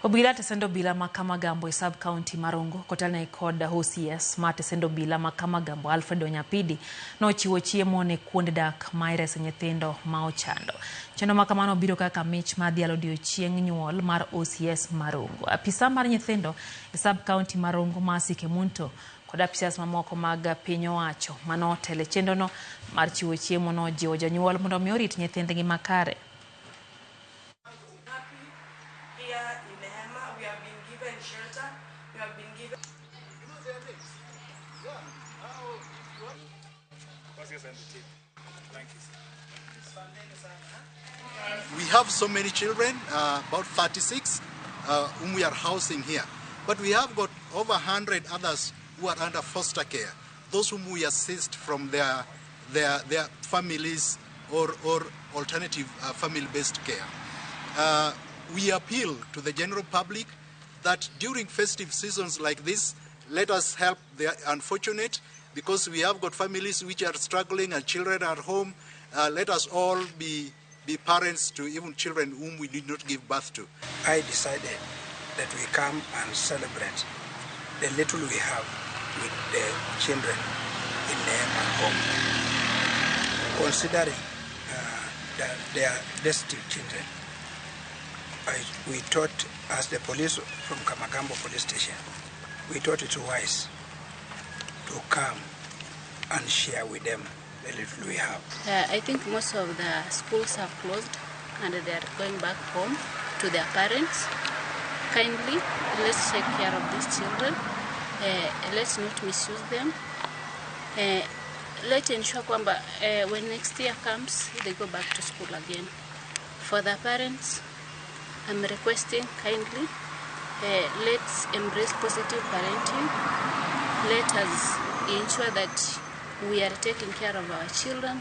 Obila tesendo Obila ma Kamagambo e sub-county Marongo kotelne kod OCS ma tesendo Obila ma Kamagambo Alfredo Nyapidi no ochiwo chiemo ne kuonde dak ma irese nyithindo ma ochando. Chenro ma kamano biro kaka mich ma dhialo odiechieng' nyuol mar OCS Marongo. Apisa mar nyithindo e sub-county Marongo ma Sikemunto kod apisas mamoko mag piny owacho manotelo chenrono mar chiwo chiemo no jiwo janyuol mondo omi orit nyithindgi makare. We have been given shelter. We have been given. We have so many children, about 36, whom we are housing here. But we have got over 100 others who are under foster care, those whom we assist from their families or alternative family-based care. We appeal to the general public that during festive seasons like this, let us help the unfortunate, because we have got families which are struggling and children at home. Let us all be parents to even children whom we did not give birth to. I decided that we come and celebrate the little we have with the children in Neema home. Considering that they are destitute children, we thought, as the police from Kamagambo police station, we thought it wise to come and share with them the little we have. I think most of the schools have closed and they are going back home to their parents. Kindly, let's take care of these children. Let's not misuse them. Let's ensure that when next year comes, they go back to school again. For the parents, I'm requesting kindly, let's embrace positive parenting. Let us ensure that we are taking care of our children.